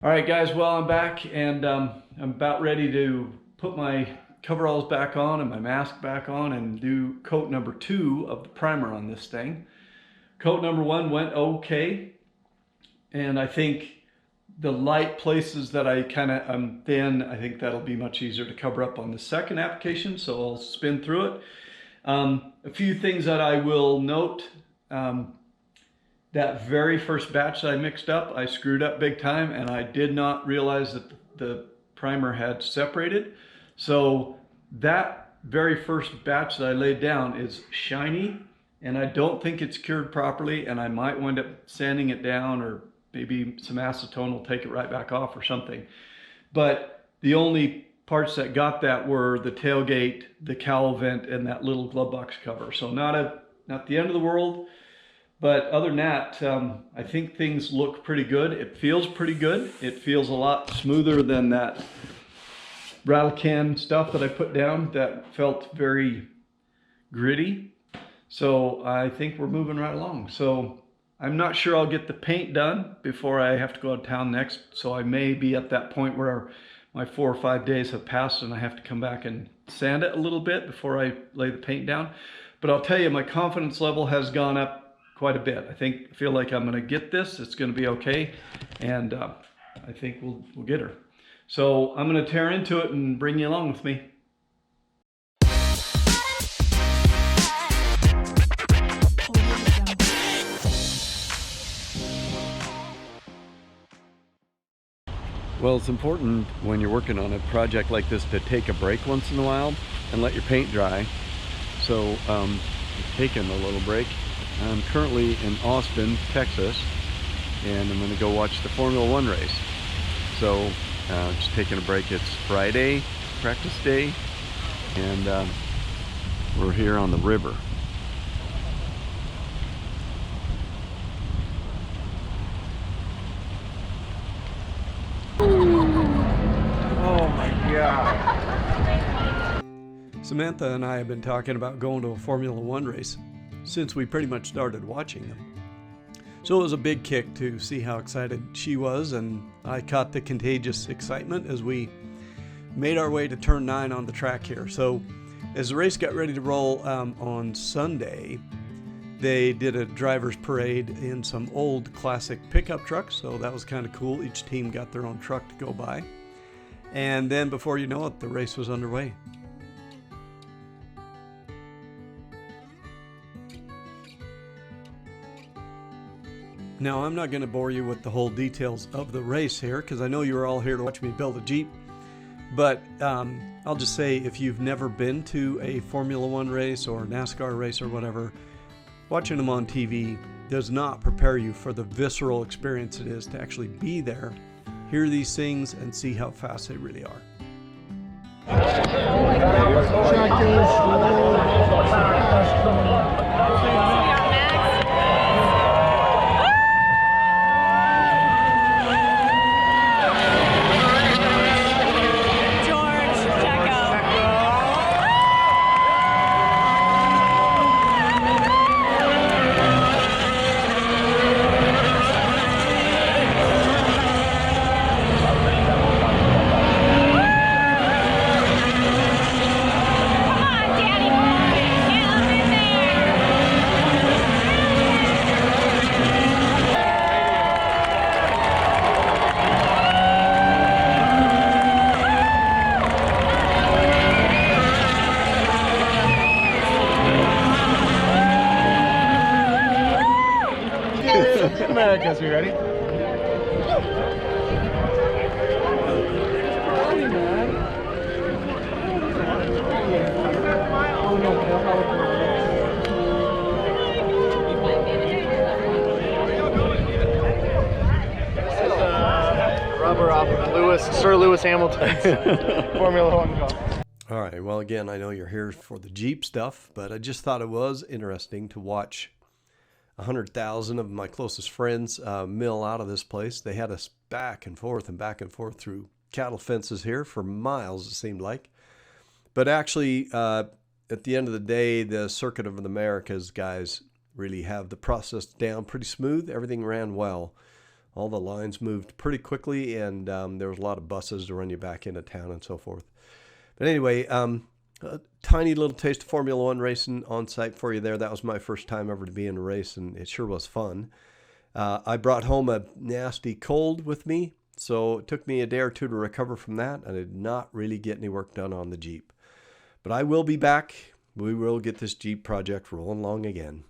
All right, guys, well, I'm back and I'm about ready to put my coveralls back on and my mask back on and do coat number 2 of the primer on this thing. Coat number 1 went okay, and I think the light places that I'm thin, I think that'll be much easier to cover up on the second application, so I'll spin through it. A few things that I will note. That very first batch that I mixed up, I screwed up big time, and I did not realize that the primer had separated. So that very first batch that I laid down is shiny, and I don't think it's cured properly, and I might wind up sanding it down, or maybe some acetone will take it right back off or something. But the only parts that got that were the tailgate, the cowl vent, and that little glove box cover. So not the end of the world. But other than that, I think things look pretty good. It feels pretty good. It feels a lot smoother than that rattle can stuff that I put down that felt very gritty. So I think we're moving right along. So I'm not sure I'll get the paint done before I have to go to town next. So I may be at that point where my 4 or 5 days have passed and I have to come back and sand it a little bit before I lay the paint down. But I'll tell you, my confidence level has gone up quite a bit. I feel like I'm going to get this. It's going to be okay, and I think we'll get her. So I'm going to tear into it and bring you along with me. Well, it's important when you're working on a project like this to take a break once in a while and let your paint dry. So I'm taking a little break. I'm currently in Austin, Texas, and I'm going to go watch the Formula One race. So just taking a break. It's Friday, practice day, and we're here on the river. Oh my God. Samantha and I have been talking about going to a Formula One race since we pretty much started watching them. So it was a big kick to see how excited she was, and I caught the contagious excitement as we made our way to turn 9 on the track here. So as the race got ready to roll on Sunday, they did a driver's parade in some old classic pickup trucks, so that was kind of cool. Each team got their own truck to go by. And then before you know it, the race was underway. Now, I'm not going to bore you with the whole details of the race here, because I know you're all here to watch me build a Jeep. But I'll just say, if you've never been to a Formula One race or NASCAR race or whatever, watching them on TV does not prepare you for the visceral experience it is to actually be there, hear these things, and see how fast they really are. Americas, you ready? Rubber off of Sir Lewis Hamilton's Formula One car. All right, well, again, I know you're here for the Jeep stuff, but I just thought it was interesting to watch 100,000 of my closest friends mill out of this place. They had us back and forth through cattle fences here for miles, it seemed like. But actually, at the end of the day, the Circuit of the Americas guys really have the process down pretty smooth. Everything ran well. All the lines moved pretty quickly, and there was a lot of buses to run you back into town and so forth. But anyway, a tiny little taste of Formula One racing on site for you there. That was my first time ever to be in a race, and it sure was fun. I brought home a nasty cold with me, so it took me a day or two to recover from that. I did not really get any work done on the Jeep. But I will be back. We will get this Jeep project rolling along again.